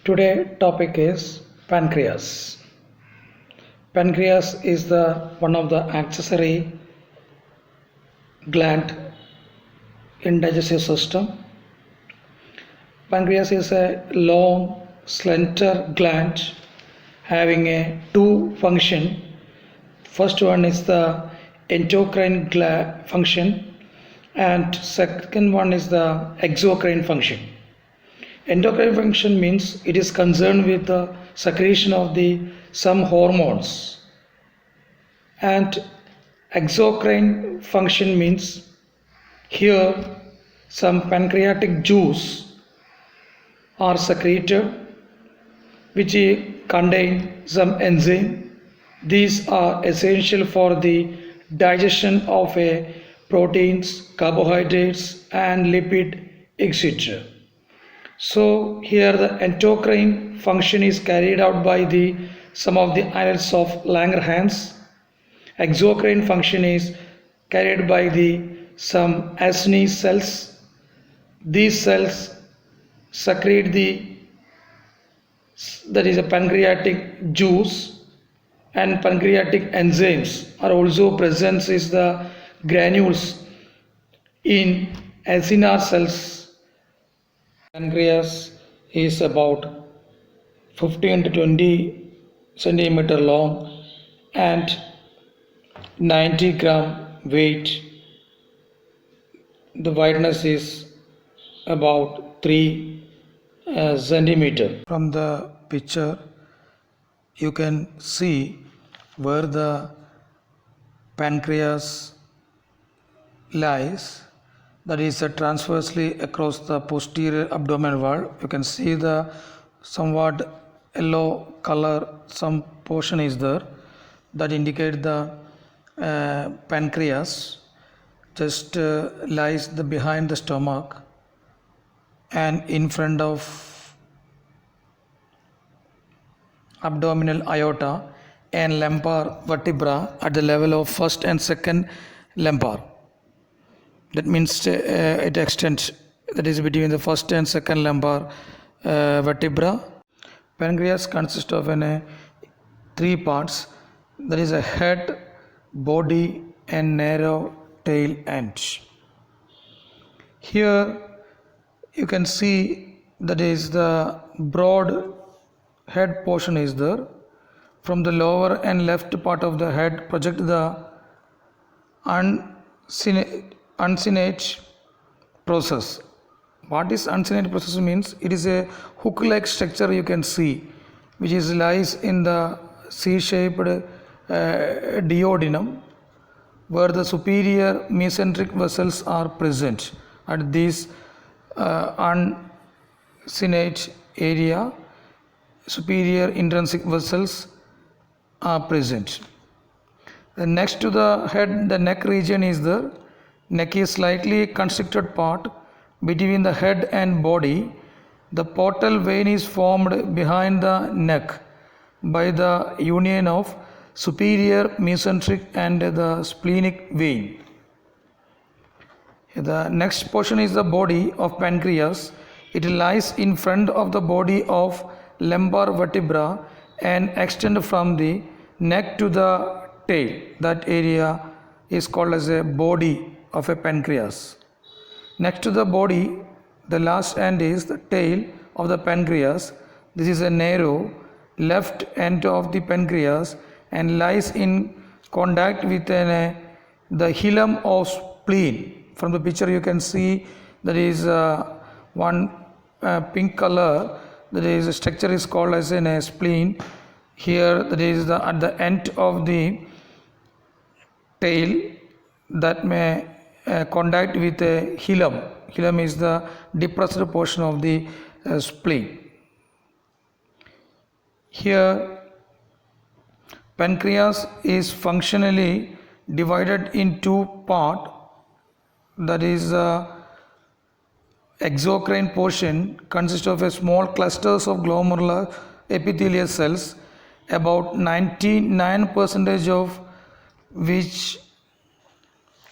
Today topic is pancreas. Pancreas is the one of the accessory gland in digestive system. Pancreas is a long, slender gland having a two function. First one is the endocrine function and second one is the exocrine function. Endocrine function means it is concerned with the secretion of some hormones, and exocrine function means here some pancreatic juice are secreted which contain some enzyme. These are essential for the digestion of proteins, carbohydrates and lipid, etc. So here the endocrine function is carried out by some of the islets of Langerhans. Exocrine function is carried by some Asni cells. These cells secrete that is a pancreatic juice, and pancreatic enzymes are also present is the granules in acinar cells. Pancreas is about 15 to 20 centimeter long and 90 gram weight. The wideness is about 3 centimeter. From the picture you can see where the pancreas lies, that is transversely across the posterior abdominal wall. You can see the somewhat yellow color, some portion is there that indicate the pancreas just lies behind the stomach and in front of abdominal aorta and lumbar vertebra at the level of first and second lumbar. That means it extends, that is between the first and second lumbar vertebra. Pancreas consists of three parts, that is a head, body and narrow tail end. Here you can see that is the broad head portion is there. From the lower and left part of the head project the uncinate process. What is uncinate process means? It is a hook-like structure you can see, which lies in the C-shaped duodenum, where the superior mesenteric vessels are present. At this uncinate area, superior intrinsic vessels are present. Next to the head, the neck region is there. Neck is slightly constricted part between the head and body. The portal vein is formed behind the neck by the union of superior mesenteric and the splenic vein. The next portion is the body of pancreas. It lies in front of the body of lumbar vertebra and extend from the neck to the tail. That area is called as a body of a pancreas. Next to the body, the last end is the tail of the pancreas. This is a narrow left end of the pancreas and lies in contact with the hilum of spleen. From the picture you can see there is one pink color, that is structure is called as a spleen. Here that is at the end of the tail that may contact with a hilum. Hilum is the depressed portion of the spleen. Here pancreas is functionally divided in two parts, that is exocrine portion consists of a small clusters of glomerular epithelial cells, about 99% of which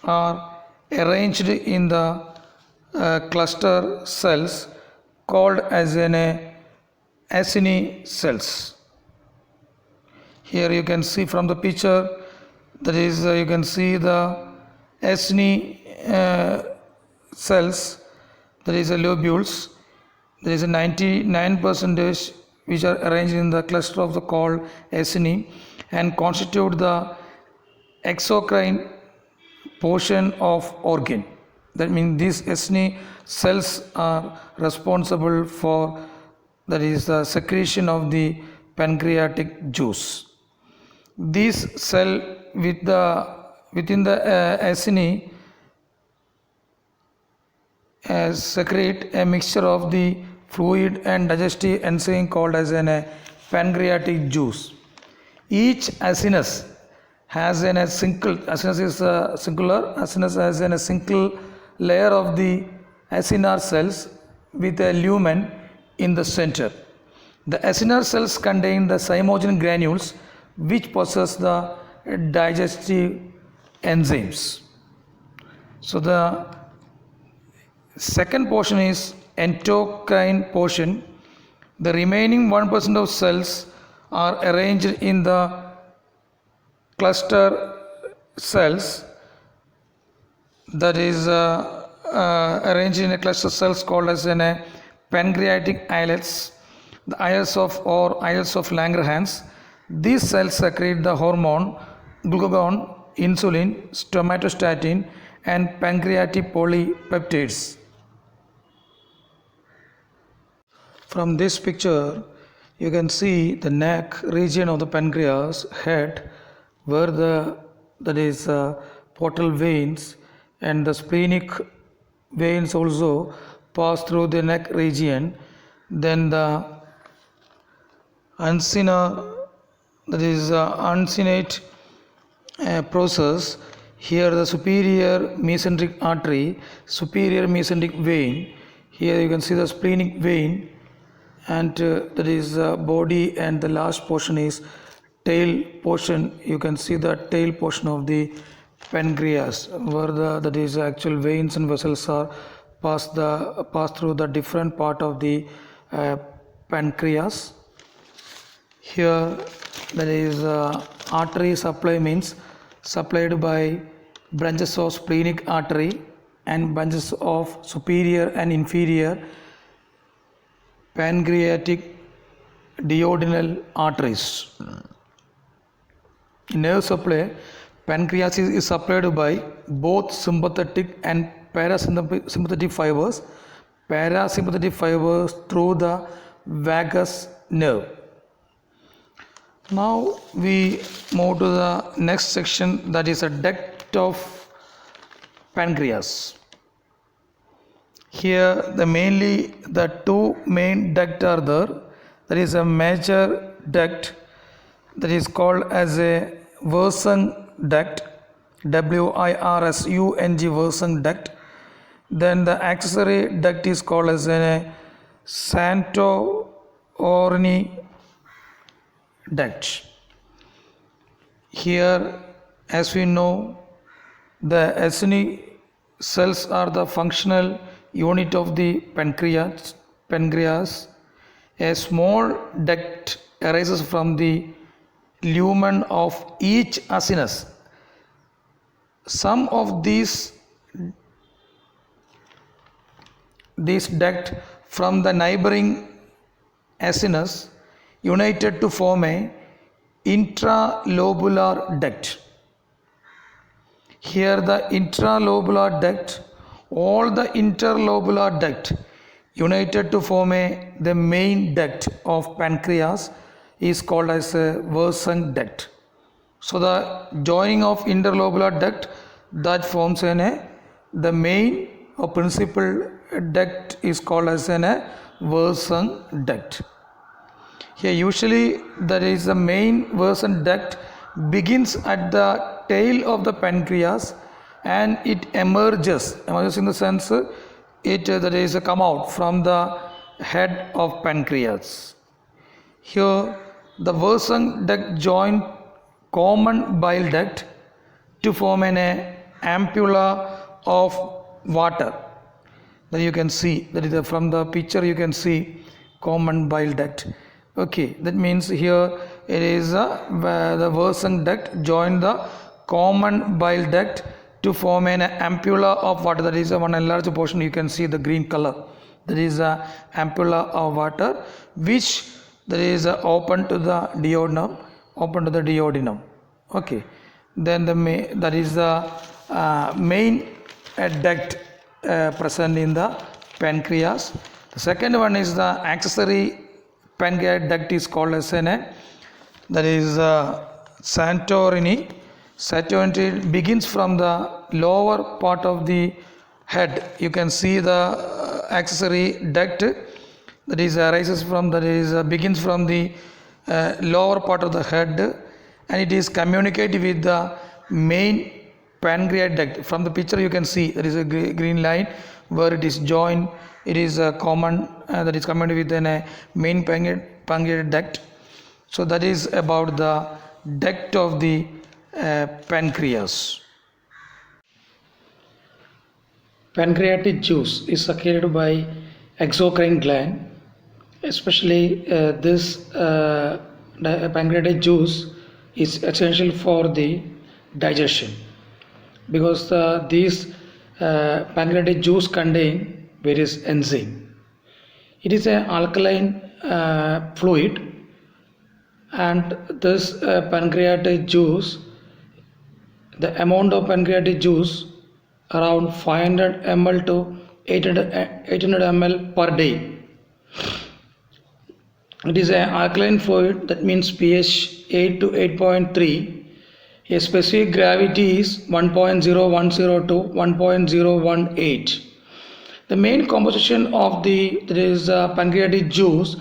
are arranged in the cluster cells called as acini cells. Here you can see from the picture, that is you can see the acini cells, that is lobules. There is a 99% which are arranged in the cluster of the called acini and constitute the exocrine portion of organ. That means these acini cells are responsible for, that is the secretion of the pancreatic juice. This cell within the acini secrete a mixture of the fluid and digestive enzyme called as a pancreatic juice. Each acinus has a single, acinus is singular, acinus has a single layer of the acinar cells with a lumen in the center. The acinar cells contain the zymogen granules which possess the digestive enzymes. So the second portion is endocrine portion. The remaining 1% of cells are arranged in the cluster cells, that is arranged in a cluster cells called as a pancreatic islets, the islets of Langerhans. These cells secrete the hormone glucagon, insulin, somatostatin and pancreatic polypeptides. From this picture you can see the neck region of the pancreas, head, where that is portal veins and the splenic veins also pass through the neck region. Then the uncinate process. Here the superior mesenteric artery, superior mesenteric vein. Here you can see the splenic vein, and that is body, and the last portion is tail portion. You can see the tail portion of the pancreas, where that is actual veins and vessels are pass through the different part of the pancreas. Here that is artery supply means supplied by branches of splenic artery and branches of superior and inferior pancreatic duodenal arteries. Nerve supply, pancreas is supplied by both sympathetic and parasympathetic fibers. Parasympathetic fibers through the vagus nerve. Now we move to the next section, that is a duct of pancreas. Here mainly the two main ducts are there. There is a major duct that is called as a Wirsung duct, Wirsung Wirsung duct. Then the accessory duct is called as a Santorini duct. Here, as we know, the acini cells are the functional unit of the pancreas. A small duct arises from the lumen of each acinus. Some of these duct from the neighboring acinus united to form a intralobular duct. Here the intralobular duct, all the interlobular duct united to form the main duct of pancreas is called as a Wirsung duct. So the joining of interlobular duct that forms the main or principal duct is called as a Wirsung duct. Here usually there is the main Wirsung duct begins at the tail of the pancreas and it emerges in the sense that is come out from the head of pancreas. Here the Wirsung duct join common bile duct to form an ampulla of water. That you can see, that is from the picture you can see common bile duct. Okay, that means here it is the Versung duct join the common bile duct to form an ampulla of water. That is one enlarged portion. You can see the green color. That is a ampulla of water which that is open to the duodenum. Okay, then that is the main duct present in the pancreas. The second one is the accessory pancreatic duct is called as that is Santorini. Santorini begins from the lower part of the head. You can see the accessory duct that is begins from the lower part of the head, and it is communicated with the main pancreatic duct. From the picture you can see there is a green line where it is joined. It is common that is communicated with a main pancreatic duct. So that is about the duct of the pancreas. Pancreatic juice is secreted by exocrine gland. Especially this pancreatic juice is essential for the digestion, because these pancreatic juice contain various enzymes. It is an alkaline fluid, and this pancreatic juice, the amount of pancreatic juice around 500 ml to 800 ml per day. It is an alkaline fluid, that means pH 8 to 8.3. A specific gravity is 1.010 to 1.018. The main composition of the pancreatic juice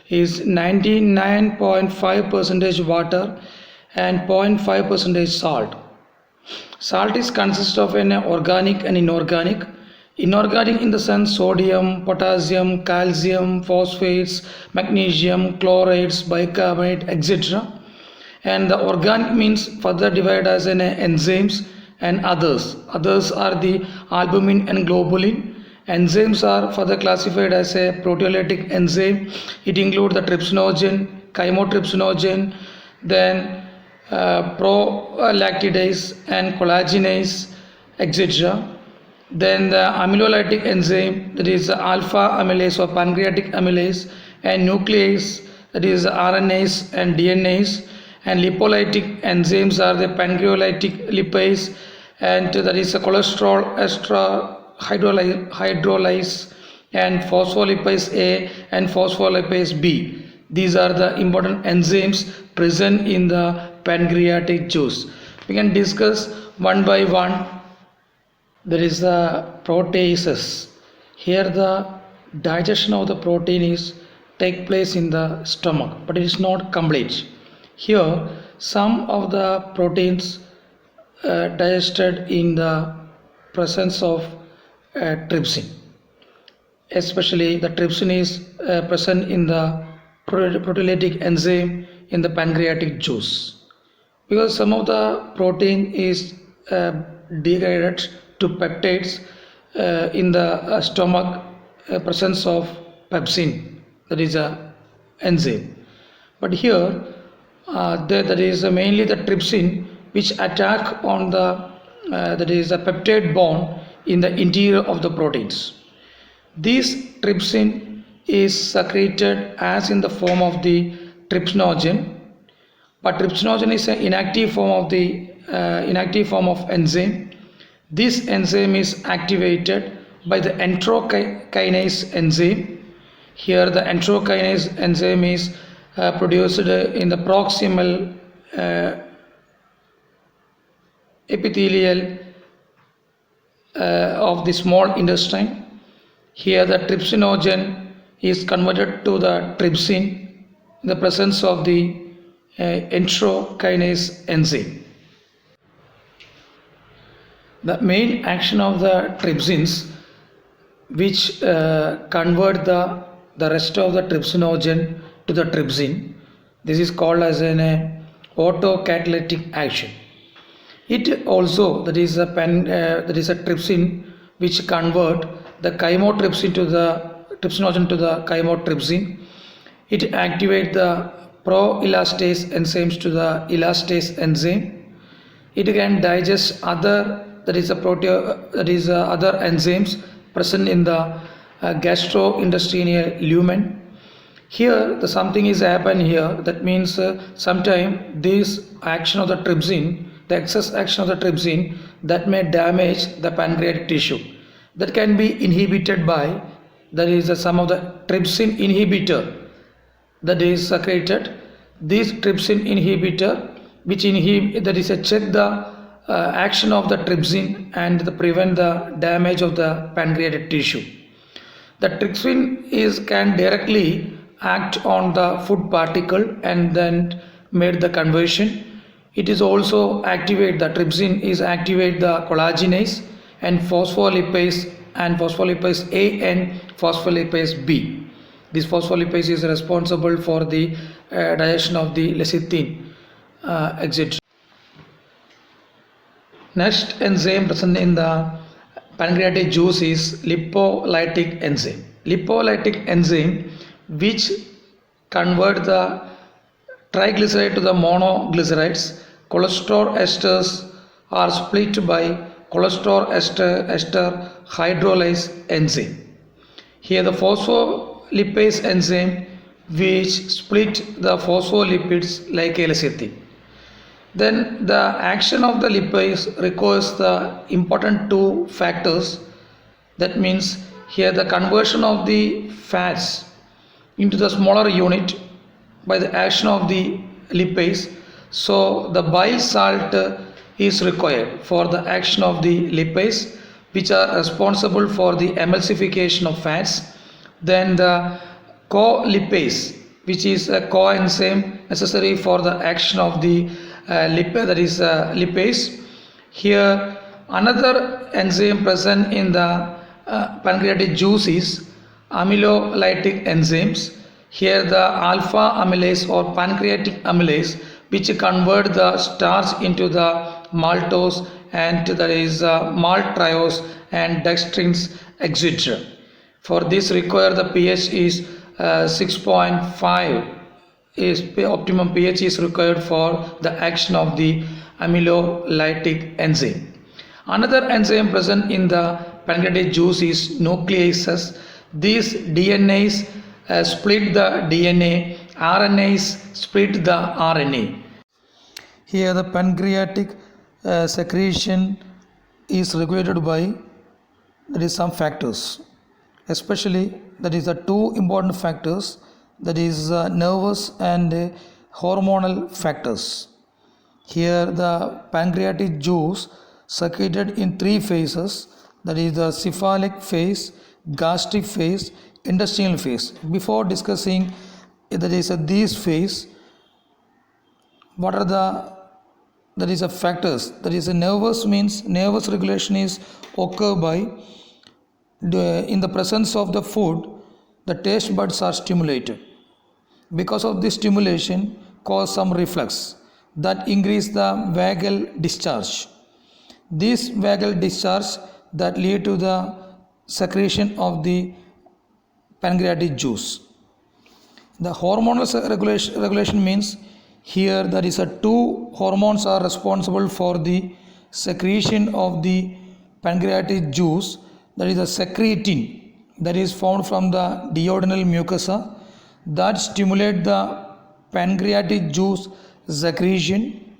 is 99.5% water and 0.5% salt. Salt is consists of an organic and inorganic. Inorganic in the sense sodium, potassium, calcium, phosphates, magnesium, chlorides, bicarbonate, etc. And the organic means further divided as enzymes and others. Others are the albumin and globulin. Enzymes are further classified as a proteolytic enzyme. It includes the trypsinogen, chymotrypsinogen, then prolactidase and collagenase, etc. Then the amylolytic enzyme, that is alpha amylase or pancreatic amylase, and nuclease, that is RNase and DNase, and lipolytic enzymes are the pancreolytic lipase, and that is a cholesterol ester hydrolyse and phospholipase A and phospholipase B. These are the important enzymes present in the pancreatic juice. We can discuss one by one. There is the proteases. Here the digestion of the protein is take place in the stomach, but it is not complete. Here some of the proteins digested in the presence of trypsin. Especially the trypsin is present in the proteolytic enzyme in the pancreatic juice, because some of the protein is degraded to peptides in the stomach presence of pepsin, that is a enzyme. But here there is mainly the trypsin which attack on the that is a peptide bond in the interior of the proteins. This trypsin is secreted as in the form of the trypsinogen, but trypsinogen is an inactive form of enzyme. This enzyme is activated by the enterokinase enzyme. Here the enterokinase enzyme is produced in the proximal epithelial of the small intestine. Here the trypsinogen is converted to the trypsin in the presence of the enterokinase enzyme. The main action of the trypsins which convert the rest of the trypsinogen to the trypsin, this is called as an autocatalytic action. It also, that is a trypsin which convert the chymotrypsin to the trypsinogen to the chymotrypsin, It activates the pro-elastase enzymes to the elastase enzyme. It can digest other, that is a other enzymes present in the gastrointestinal lumen. Here the something is happen here, that means sometime this action of the trypsin, the excess action of the trypsin, that may damage the pancreatic tissue, that can be inhibited by, that is some of the trypsin inhibitor that is secreted. This trypsin inhibitor which that is a check the action of the trypsin and the prevent the damage of the pancreatic tissue. The trypsin can directly act on the food particle and then made the conversion. It is also activate, the trypsin is activate the collagenase and phospholipase A and phospholipase B. This phospholipase is responsible for the digestion of the lecithin, etc. Next enzyme present in the pancreatic juice is lipolytic enzyme. Lipolytic enzyme which convert the triglyceride to the monoglycerides. Cholesterol esters are split by cholesterol ester hydrolase enzyme. Here the phospholipase enzyme which split the phospholipids like lecithin. Then the action of the lipase requires the important two factors. That means here the conversion of the fats into the smaller unit by the action of the lipase. So the bile salt is required for the action of the lipase, which are responsible for the emulsification of fats. Then the colipase, which is a coenzyme necessary for the action of the lipase. Here another enzyme present in the pancreatic juice is amylolytic enzymes. Here the alpha amylase or pancreatic amylase which convert the starch into the maltose and that is maltriose and dextrins, etc. For this require the pH is 6.5 is optimum pH is required for the action of the amylolytic enzyme. Another enzyme present in the pancreatic juice is nucleases. These DNAs split the DNA, RNAs split the RNA. Here the pancreatic secretion is regulated by, there is some factors, especially that is the two important factors, that is nervous and hormonal factors. Here the pancreatic juice secreted in three phases, that is the cephalic phase, gastric phase, intestinal phase. Before discussing that is these phase, what are the factors, that is a nervous means nervous regulation is occur by in the presence of the food, the taste buds are stimulated. Because of this stimulation cause some reflux that increase the vagal discharge. This vagal discharge that lead to the secretion of the pancreatic juice. The hormonal regulation means here there is a two hormones are responsible for the secretion of the pancreatic juice, that is a secretin that is found from the duodenal mucosa that stimulate the pancreatic juice secretion.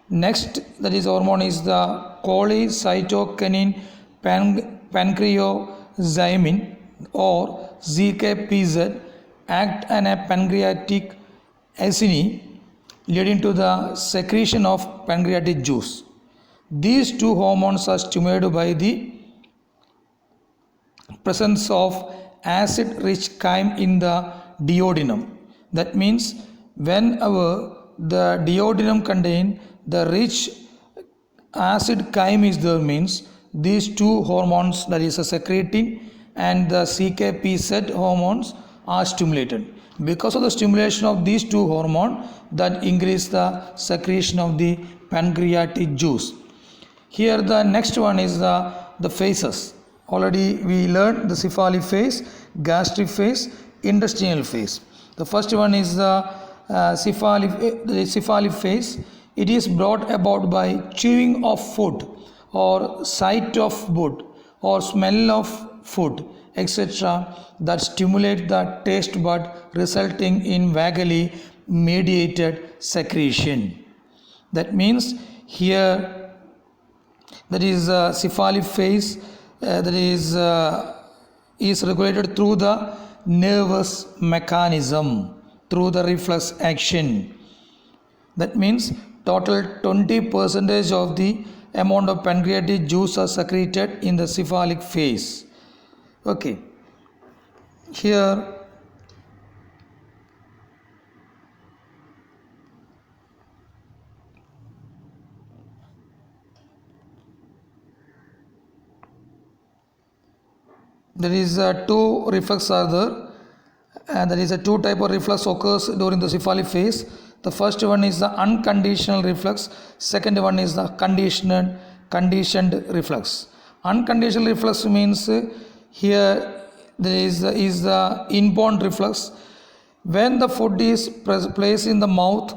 Next, that is hormone is the cholecytokinin pancreozymin or ZKPZ act on a pancreatic acini leading to the secretion of pancreatic juice. These two hormones are stimulated by the presence of acid rich chyme in the duodenum. That means whenever the duodenum contain the rich acid chyme is there, means these two hormones, that is a secretin and the CKPZ hormones are stimulated. Because of the stimulation of these two hormones, that increase the secretion of the pancreatic juice. Here the next one is the phases. Already we learned the cephalic phase, gastric phase, intestinal phase. The first one is the cephalic phase. It is brought about by chewing of food or sight of food or smell of food, etc., that stimulate the taste bud, resulting in vaguely mediated secretion. That means here that is cephalic phase is regulated through the nervous mechanism, through the reflex action. That means total 20% of the amount of pancreatic juice are secreted in the cephalic phase. Okay, here there is two reflex are there, and there is a two type of reflex occurs during the cephalic phase. The first one is the unconditional reflex, second one is the conditioned reflex. Unconditional reflex means here there is the inborn reflex. When the food is placed in the mouth,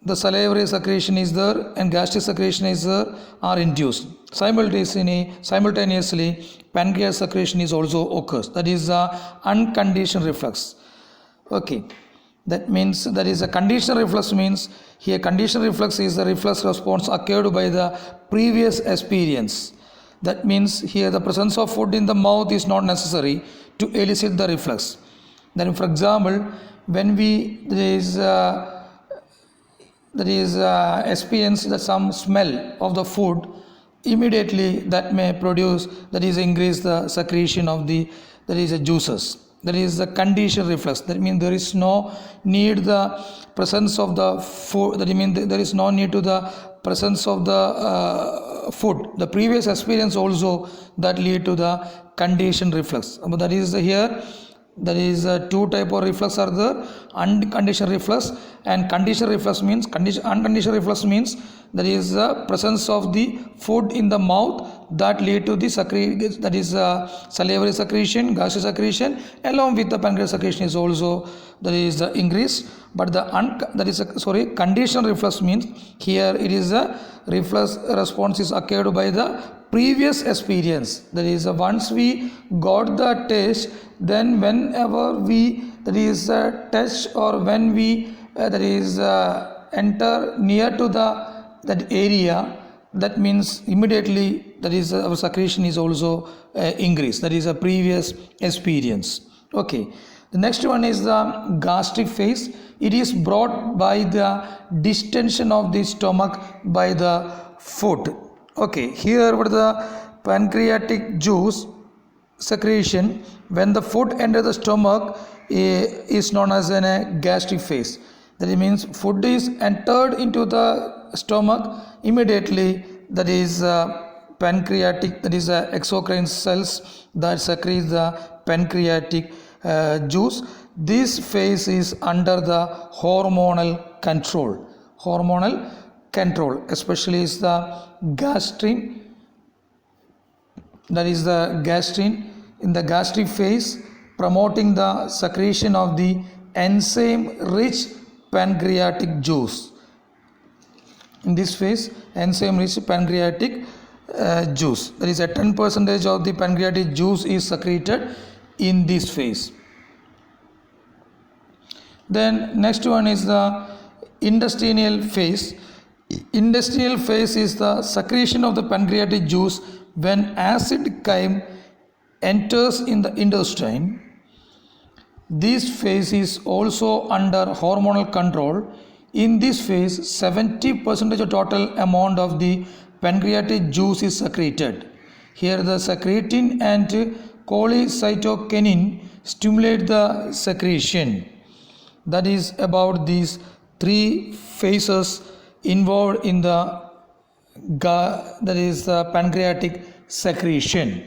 the salivary secretion is there and gastric secretion is there are induced. Simultaneously, pancreas secretion is also occurs. That is the unconditioned reflex. Okay, that means that is a conditional reflex means here conditional reflex is the reflex response occurred by the previous experience. That means here the presence of food in the mouth is not necessary to elicit the reflex. Then, for example, when there is experience some smell of the food, immediately that may produce, that is increase the secretion of the juices. That is the conditioned reflex. That means there is no need the presence of the food. That means there is no need to the presence of the food. The previous experience also that lead to the conditioned reflex. But that is here. There is two type of reflex are there, unconditioned reflex and conditioned reflex means unconditioned reflex means there is the presence of the food in the mouth that lead to the that is salivary secretion, gastric secretion along with the pancreas secretion is also there is the increase. But the conditional reflex means here it is a reflex response is occurred by the previous experience. That is once we got the taste, then whenever we touch or when we enter near to that area, that means immediately that is our secretion is also increased. That is a previous experience. Okay, the next one is the gastric phase. It is brought by the distension of the stomach by the food. Okay, here what the pancreatic juice secretion when the food enters the stomach is known as a gastric phase. That means food is entered into the stomach, immediately that is pancreatic, that is exocrine cells that secrete the pancreatic juice. This phase is under the hormonal control. Especially is the gastrin, that is the gastrin in the gastric phase, promoting the secretion of the enzyme rich pancreatic juice. In this phase, enzyme rich pancreatic juice, that is a 10% of the pancreatic juice is secreted in this phase. Then next one is the intestinal phase. Intestinal phase is the secretion of the pancreatic juice when acid chyme enters in the intestine. This phase is also under hormonal control. In this phase, 70% of total amount of the pancreatic juice is secreted. Here the secretin and cholecytokinin stimulate the secretion. That is about these three phases involved in the pancreatic secretion.